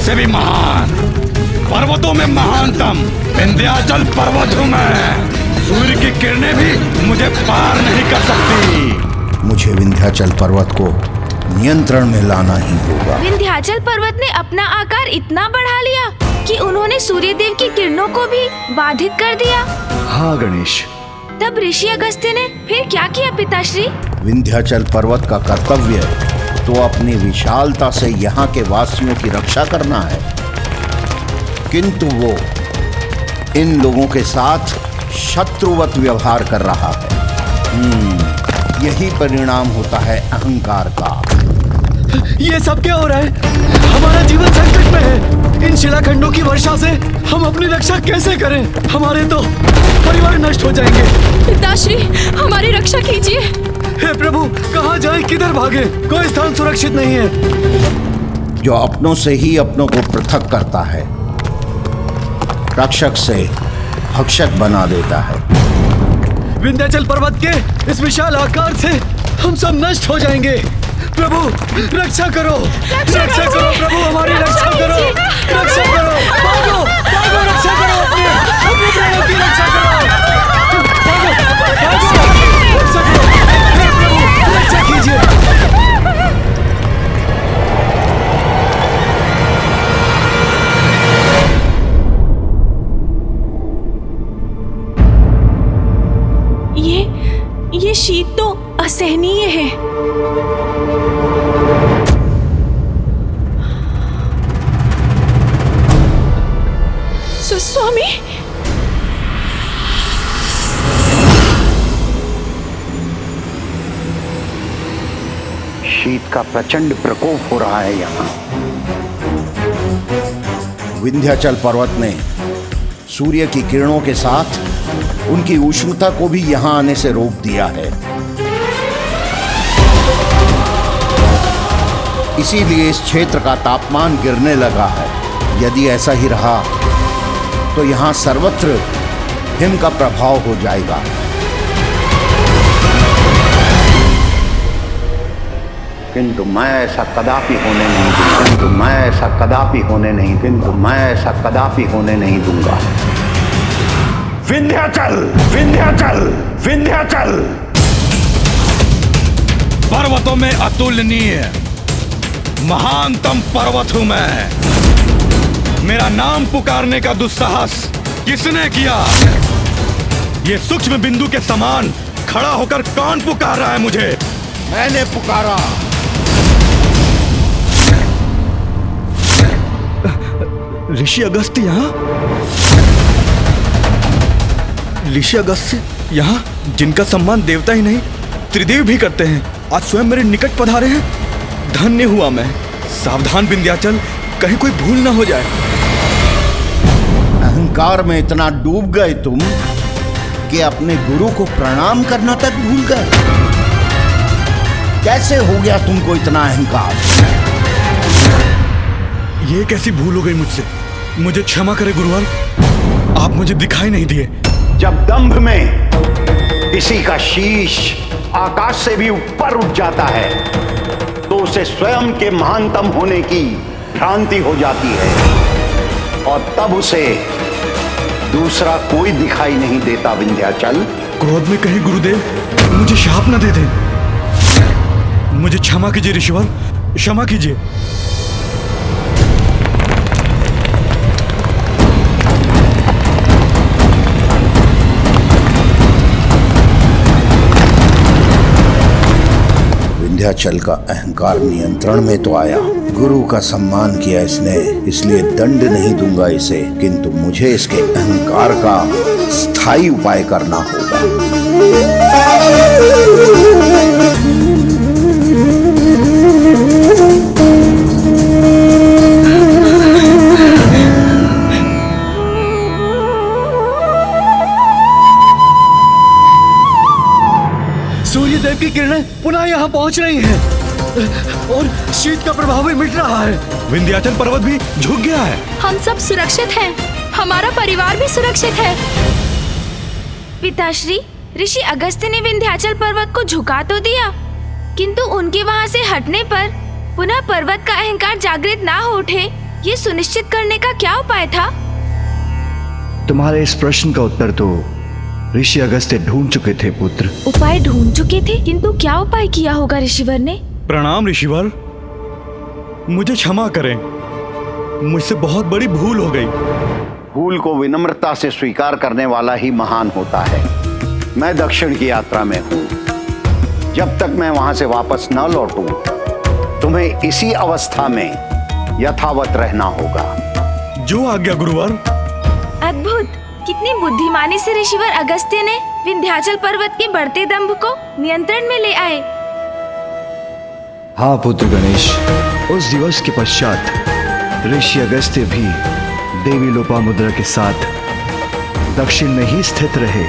से भी महान, पर्वतों में महानतम विंध्याचल पर्वत हूँ मैं। सूर्य की किरणें भी मुझे पार नहीं कर सकती। मुझे विंध्याचल पर्वत को नियंत्रण में लाना ही होगा। विंध्याचल पर्वत ने अपना आकार इतना बढ़ा लिया कि उन्होंने सूर्य देव की किरणों को भी बाधित कर दिया। हाँ गणेश। तब ऋषि अगस्त्य ने फिर क्या किया पिताश्री? विंध्याचल पर्वत का कर्तव्य तो अपनी विशालता से यहाँ के वासियों की रक्षा करना है, किंतु वो इन लोगों के साथ शत्रुवत व्यवहार कर रहा है। यही परिणाम होता है अहंकार का। ये सब क्या हो रहा है? हमारा जीवन संकट में है। इन शिलाखंडों की वर्षा से हम अपनी रक्षा कैसे करें? हमारे तो परिवार नष्ट हो जाएंगे। पिताश्री, हमारी रक्षा कीजिए। हे प्रभु, कहाँ जाए, किधर भागे? कोई स्थान सुरक्षित नहीं है। जो अपनों से ही अपनों को पृथक करता है, रक्षक से भक्षक बना देता है। विंध्याचल पर्वत के इस विशाल आकार से हम सब नष्ट हो जाएंगे। प्रभु रक्षा करो, रक्षा करो प्रभु, हमारी रक्षा करो, रक्षा करो, भागो, भागो, रक्षा करो, अपने प्राणों की रक्षा करो, भागो, भागो, रक्षा करो, हे प्रभु रक्षा कीजिए। ये शीत तो असहनीय है। स्वामी, शीत का प्रचंड प्रकोप हो रहा है यहाँ। विंध्याचल पर्वत ने सूर्य की किरणों के साथ उनकी उष्णता को भी यहाँ आने से रोक दिया है। इसीलिए इस क्षेत्र का तापमान गिरने लगा है। यदि ऐसा ही रहा तो यहाँ सर्वत्र हिम का प्रभाव हो जाएगा। किंतु मैं ऐसा कदापि होने नहीं दूंगा। किंतु मैं ऐसा कदापि होने नहीं। किंतु मैं ऐसा कदापि होने नहीं दूंगा। विंध्याचल, विंध्याचल, विंध्याचल पर्वतों में अतुलनीय महानतम पर्वत हूं मैं। मेरा नाम पुकारने का दुस्साहस किसने किया? ये सूक्ष्म बिंदु के समान खड़ा होकर कौन पुकार रहा है मुझे? मैंने पुकारा। ऋषि अगस्त्य यहाँ? ऋषि अगस्त्य यहाँ, जिनका सम्मान देवता ही नहीं त्रिदेव भी करते हैं, आज स्वयं मेरे निकट पधारे हैं। धन्य हुआ मैं। सावधान विंध्याचल, कहीं कोई भूल ना हो जाए। अहंकार में इतना डूब गए तुम कि अपने गुरु को प्रणाम करना तक भूल गए। कैसे हो गया तुमको इतना अहंकार? ये कैसी भूल हो गई मुझसे? मुझे क्षमा करे गुरुवर, आप मुझे दिखाई नहीं दिए। जब दंभ में किसी का शीश आकाश से भी ऊपर उठ जाता है तो उसे स्वयं के महानतम होने की भ्रांति हो जाती है और तब उसे दूसरा कोई दिखाई नहीं देता। विंध्याचल, क्रोध में कहीं गुरुदेव मुझे शाप न दे दें। मुझे क्षमा कीजिए ऋषिवर, क्षमा कीजिए। विंध्याचल का अहंकार नियंत्रण में तो आया। गुरु का सम्मान किया इसने, इसलिए दंड नहीं दूंगा इसे, किंतु मुझे इसके अहंकार का स्थायी उपाय करना होगा। सूर्यदेव की किरणें पुनः यहाँ पहुँच रही हैं और शीत का प्रभाव भी मिट रहा है। विंध्याचल पर्वत भी झुक गया है। हम सब सुरक्षित हैं, हमारा परिवार भी सुरक्षित है। पिताश्री, ऋषि अगस्त्य ने विंध्याचल पर्वत को झुका तो दिया, किंतु उनके वहाँ से हटने पर पुनः पर्वत का अहंकार जागृत ना हो उठे ये सुनिश्चित करने का क्या उपाय था? तुम्हारे इस प्रश्न का उत्तर तो ऋषि अगस्त्य ढूंढ चुके थे पुत्र। उपाय ढूंढ चुके थे, किंतु क्या उपाय किया होगा ऋषिवर ने? प्रणाम ऋषिवर, मुझे क्षमा करें, मुझसे बहुत बड़ी भूल हो गई। भूल को विनम्रता से स्वीकार करने वाला ही महान होता है। मैं दक्षिण की यात्रा में हूं, जब तक मैं वहां से वापस न लौटूं तुम्हें इसी अवस्था में यथावत रहना होगा। जो आज्ञा गुरुवर। अद्भुत! कितनी बुद्धिमानी से ऋषिवर अगस्त्य ने विंध्याचल पर्वत के बढ़ते दंभ को नियंत्रण में ले आए। हाँ पुत्र गणेश, उस दिवस के पश्चात ऋषि अगस्त्य भी देवी लोपामुद्रा के साथ दक्षिण में ही स्थित रहे,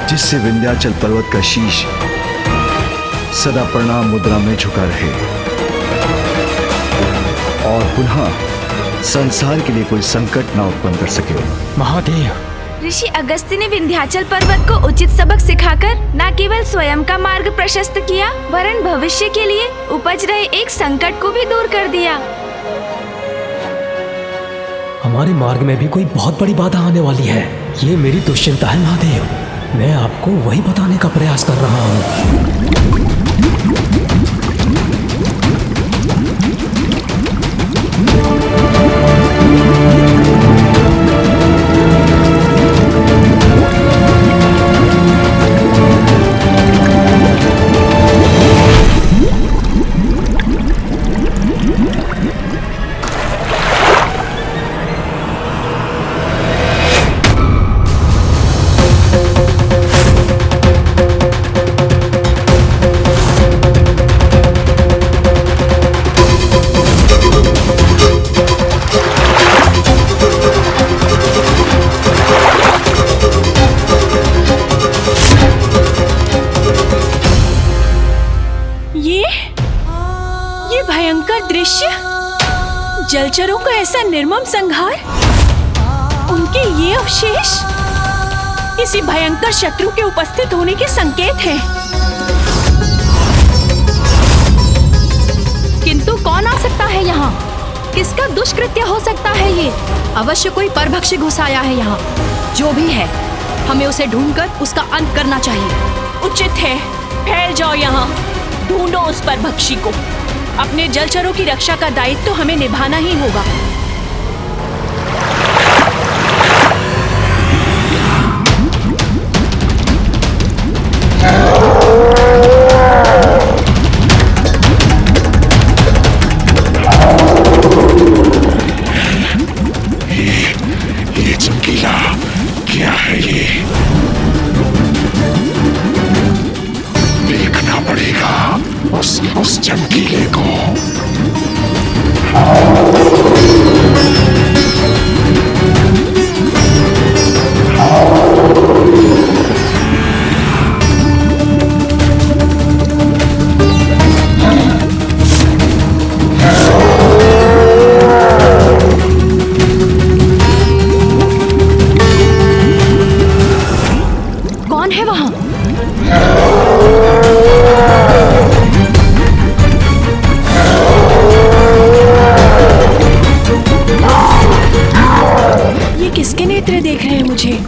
जिससे विंध्याचल पर्वत का शीश सदा प्रणाम मुद्रा में झुका रहे और पुनः संसार के लिए कोई संकट ना उत्पन्न कर सके। महादेव, ऋषि अगस्त्य ने विंध्याचल पर्वत को उचित सबक सिखाकर न केवल स्वयं का मार्ग प्रशस्त किया, वरन भविष्य के लिए उपज रहे एक संकट को भी दूर कर दिया। हमारे मार्ग में भी कोई बहुत बड़ी बाधा आने वाली है। ये मेरी दुश्चिंता है महादेव। मैं आपको वही बताने का प्रयास कर रहा हूँ। ये भयंकर दृश्य, जलचरों का ऐसा निर्मम संहार, उनके ये अवशेष किसी भयंकर शत्रु के उपस्थित होने के संकेत हैं। किंतु कौन आ सकता है यहाँ? किसका दुष्कृत्य हो सकता है ये? अवश्य कोई परभक्षी घुस आया है यहाँ। जो भी है, हमें उसे ढूंढकर उसका अंत करना चाहिए। उचित है, फैल जाओ यहाँ, ढूंढो उस परभक्षी को। अपने जलचरों की रक्षा का दायित्व तो हमें निभाना ही होगा। ये चमकीला क्या है? ये देखना पड़ेगा उस चमकीले को। कौन है वहाँ? ये किसके नेत्र देख रहे हैं मुझे?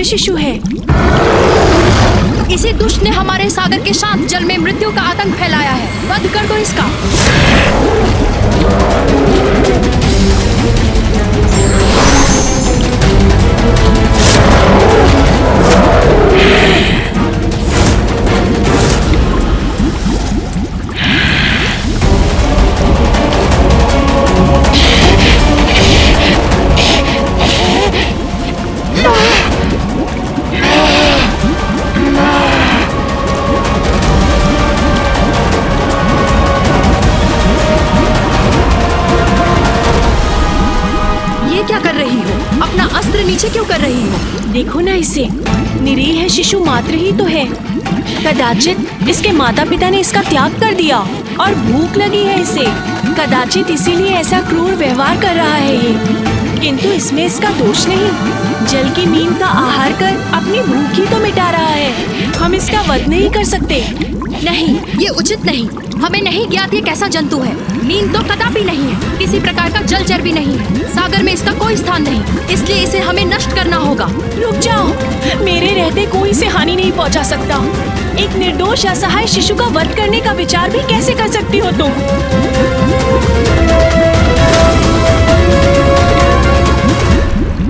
पवित्र शिशु है। इसी दुष्ट ने हमारे सागर के शांत जल में मृत्यु का आतंक फैलाया है। वध कर दो इसका। नीचे क्यों कर रही हो? देखो ना इसे, निरीह है शिशु मात्र ही तो है। कदाचित इसके माता पिता ने इसका त्याग कर दिया और भूख लगी है इसे। कदाचित इसीलिए ऐसा क्रूर व्यवहार कर रहा है ये, किंतु इसमें इसका दोष नहीं। जल की नींद का आहार कर अपनी भूख ही तो मिटा रहा है। हम इसका वध नहीं कर सकते। नहीं, ये उचित नहीं। हमें नहीं ज्ञात ये कैसा जंतु है। नींद तो कदापि नहीं है, किसी प्रकार का जलचर भी नहीं है। सागर में इसका कोई स्थान नहीं, इसलिए इसे हमें नष्ट करना होगा। रुक जाओ, मेरे रहते कोई इसे हानि नहीं पहुंचा सकता। एक निर्दोष असहाय शिशु का वध करने का विचार भी कैसे कर सकती हो तुम?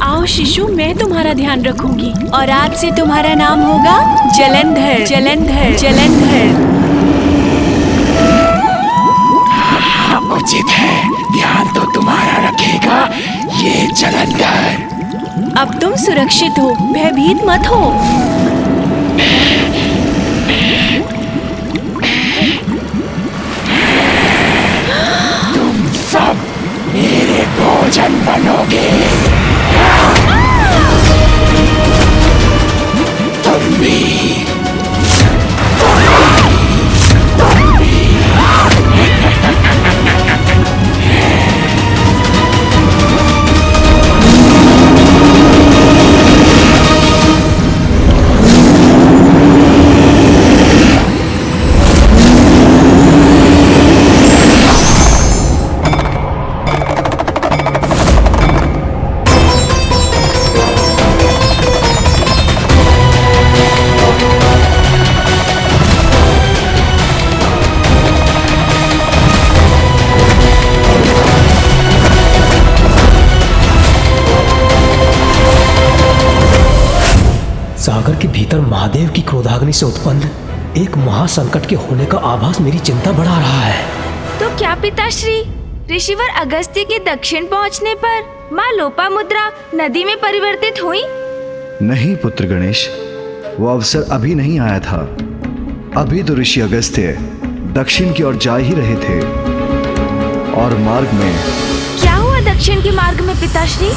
आओ शिशु, मैं तुम्हारा ध्यान रखूंगी और आज से तुम्हारा नाम होगा जलंधर। जलंधर, जलंधर। उचित है, ध्यान तो तुम्हारा रखेगा ये जलंधर। अब तुम सुरक्षित हो, भयभीत मत हो। तुम सब मेरे भोजन बनोगे। तुम भी। सागर के भीतर महादेव की क्रोधाग्नि से उत्पन्न एक महासंकट के होने का आभास मेरी चिंता बढ़ा रहा है। तो क्या पिताश्री, ऋषिवर अगस्त्य के दक्षिण पहुंचने पर माँ लोपामुद्रा नदी में परिवर्तित हुई? नहीं पुत्र गणेश, वो अवसर अभी नहीं आया था। अभी तो ऋषि अगस्त्य दक्षिण की ओर जा ही रहे थे और मार्ग में। क्या हुआ दक्षिण के मार्ग में पिताश्री?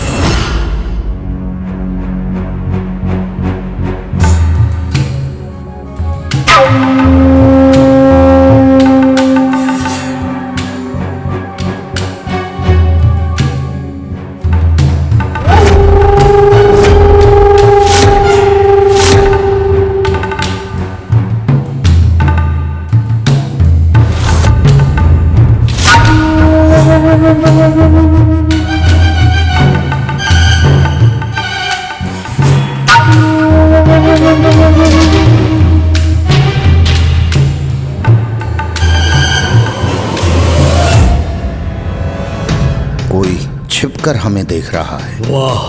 कोई छिपकर हमें देख रहा है। वाह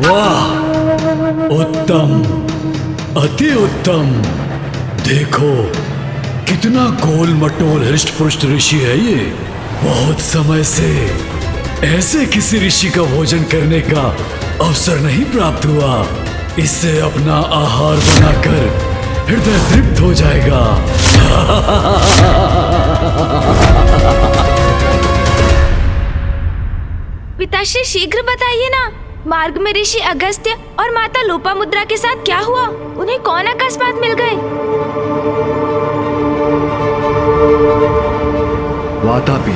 वाह, उत्तम, अति उत्तम। देखो कितना गोल मटोल हृष्ट पुष्ट ऋषि है ये। बहुत समय से ऐसे किसी ऋषि का भोजन करने का अवसर नहीं प्राप्त हुआ। इससे अपना आहार बनाकर हृदय तृप्त हो जाएगा। पिताश्री शीघ्र बताइए ना, मार्ग में ऋषि अगस्त्य और माता लोपामुद्रा के साथ क्या हुआ? उन्हें कौन अकस्मात मिल गए? वातापी।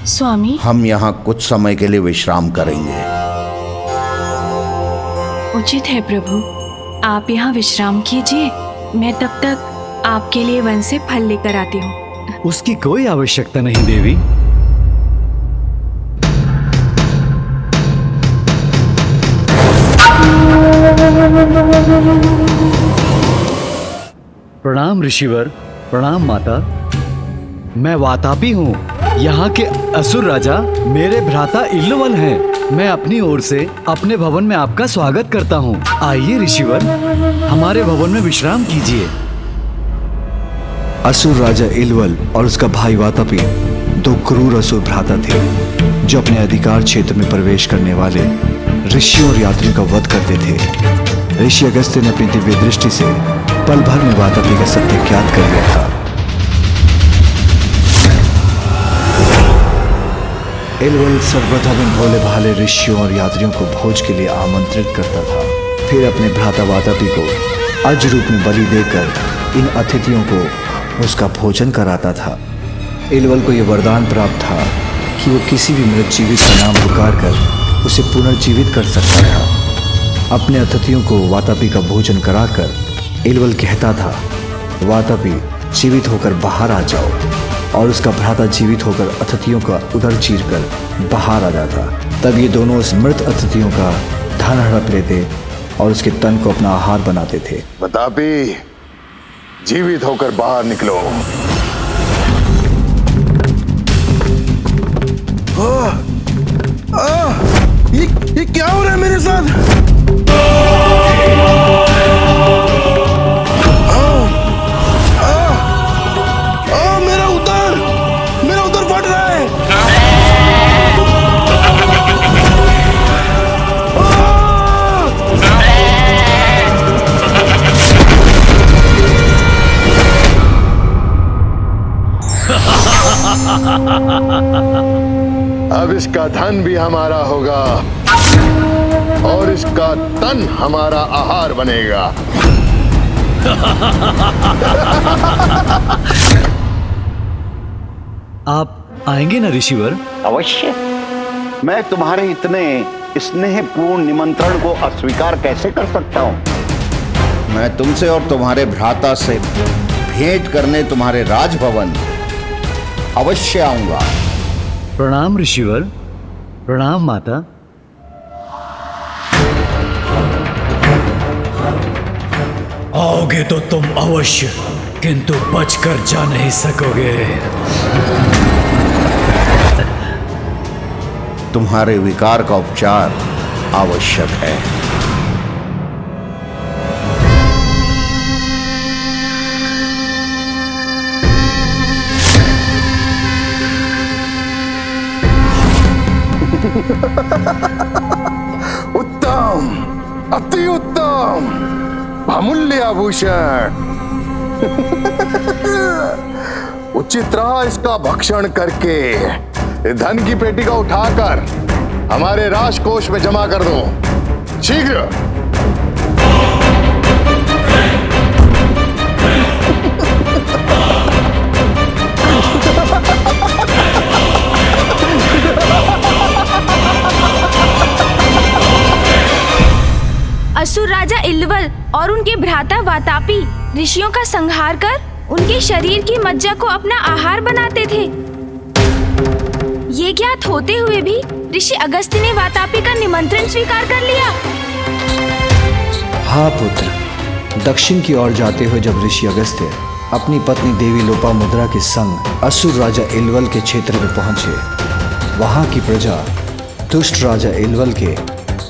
स्वामी, हम यहाँ कुछ समय के लिए विश्राम करेंगे। उचित है प्रभु, आप यहाँ विश्राम कीजिए। मैं तब तक आपके लिए वन से फल लेकर आती हूँ। उसकी कोई आवश्यकता नहीं देवी। प्रणाम ऋषिवर, प्रणाम माता। मैं वातापी हूँ। यहाँ के असुर राजा मेरे भ्राता इल्लवल हैं। मैं अपनी ओर से अपने भवन में आपका स्वागत करता हूँ। आइए ऋषिवर, हमारे भवन में विश्राम कीजिए। असुर राजा इल्वल और उसका भाई वातापी दो क्रूर असुर भ्राता थे जो अपने अधिकार क्षेत्र में प्रवेश करने वाले ऋषियों और यात्रियों का वध करते थे। ऋषि अगस्त्य ने अपनी दिव्य दृष्टि से पल भर में वातापी का सत्य ज्ञात कर लिया था। इल्वल सर्वप्रथम इन भोले भाले ऋषियों और यात्रियों को भोज के लिए आमंत्रित करता था। फिर अपने भ्राता वातापी को अज रूप में बलि देकर इन अतिथियों को उसका भोजन कराता था। इल्वल को यह वरदान प्राप्त था कि वो किसी भी मृत जीवित का नाम पुकार कर उसे पुनर्जीवित कर सकता था। अपने अतिथियों को वातापी का भोजन कराकर इल्वल कहता था, वातापी जीवित होकर बाहर आ जाओ, और उसका भ्राता जीवित होकर अतिथियों का उदर चीरकर बाहर आ जाता। तब ये दोनों उस मृत अतिथियों का धन हड़प लेते और उसके तन को अपना आहार बनाते थे। वातापी जीवित होकर बाहर निकलो। ये क्या हो रहा है मेरे साथ? मेरा उदर फट रहा है। अब इसका धन भी हमारा होगा और इसका तन हमारा आहार बनेगा। आप आएंगे ना ऋषिवर? अवश्य। मैं तुम्हारे इतने स्नेहपूर्ण निमंत्रण को अस्वीकार कैसे कर सकता हूं? मैं तुमसे और तुम्हारे भ्राता से भेंट करने तुम्हारे राजभवन अवश्य आऊंगा। प्रणाम ऋषिवर, प्रणाम माता। आओगे तो तुम अवश्य, किंतु बचकर जा नहीं सकोगे। तुम्हारे विकार का उपचार आवश्यक है। उत्तम, अति उत्तम, अमूल्य आभूषण। उचित रहा इसका भक्षण करके धन की पेटी को उठाकर हमारे राजकोष में जमा कर दो शीघ्र। असुर राजा इल्वल और उनके भ्राता वातापी ऋषियों का संहार कर उनके शरीर की मज्जा को अपना आहार बनाते थे। ये ज्ञात होते हुए भी ऋषि अगस्त्य ने वातापी का निमंत्रण स्वीकार कर लिया। हाँ पुत्र, दक्षिण की ओर जाते हुए जब ऋषि अगस्त्य अपनी पत्नी देवी लोपामुद्रा के संग असुर राजा इल्वल के क्षेत्र में पहुंचे, वहां की प्रजा दुष्ट राजा इल्वल के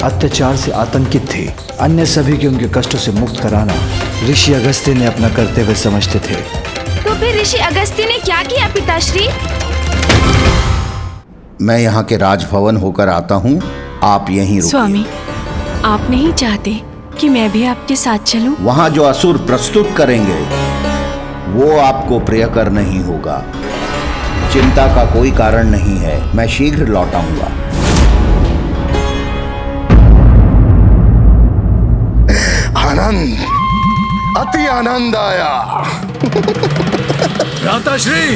अत्याचार से आतंकित थी। अन्य सभी के उनके कष्टों से मुक्त कराना ऋषि अगस्त्य ने अपना कर्तव्य समझते थे। तो फिर ऋषि अगस्त्य ने क्या किया पिताश्री? मैं यहाँ के राजभवन होकर आता हूँ, आप यहीं रुकिए। स्वामी, आप नहीं चाहते कि मैं भी आपके साथ चलूं? वहाँ जो असुर प्रस्तुत करेंगे वो आपको प्रियकर नहीं होगा। चिंता का कोई कारण नहीं है, मैं शीघ्र लौट आऊंगा। आनंद, अति आनंद आया। भ्राताश्री,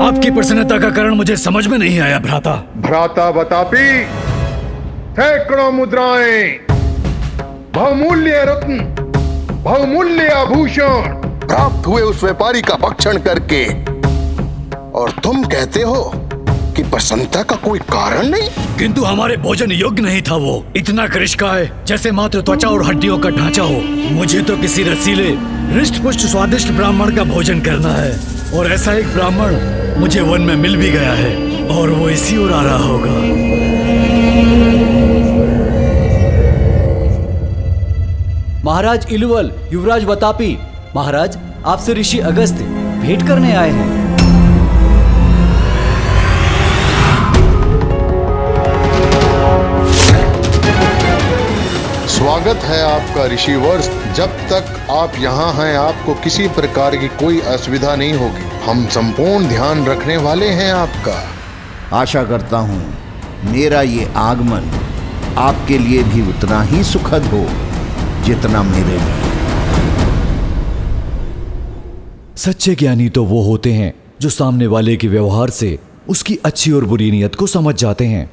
आपकी प्रसन्नता का कारण मुझे समझ में नहीं आया भ्राता। भ्राता वातापी, सैकड़ों मुद्राएं, बहुमूल्य रत्न, बहुमूल्य आभूषण प्राप्त हुए उस व्यापारी का भक्षण करके, और तुम कहते हो आपकी प्रसन्नता का कोई कारण नहीं? किंतु हमारे भोजन योग्य नहीं था वो। इतना कृष्णकाय जैसे मात्र त्वचा और हड्डियों का ढांचा हो। मुझे तो किसी रसीले हृष्ट पुष्ट स्वादिष्ट ब्राह्मण का भोजन करना है, और ऐसा एक ब्राह्मण मुझे वन में मिल भी गया है, और वो इसी ओर आ रहा होगा। महाराज इलुवल, युवराज वतापी, महाराज आपसे ऋषि अगस्त्य भेंट करने आए हैं। स्वागत है आपका ऋषिवर्ष। जब तक आप यहाँ हैं आपको किसी प्रकार की कोई असुविधा नहीं होगी। हम संपूर्ण ध्यान रखने वाले हैं आपका। आशा करता हूँ मेरा ये आगमन आपके लिए भी उतना ही सुखद हो जितना मेरे लिए। सच्चे ज्ञानी तो वो होते हैं जो सामने वाले के व्यवहार से उसकी अच्छी और बुरी नीयत को समझ जाते हैं।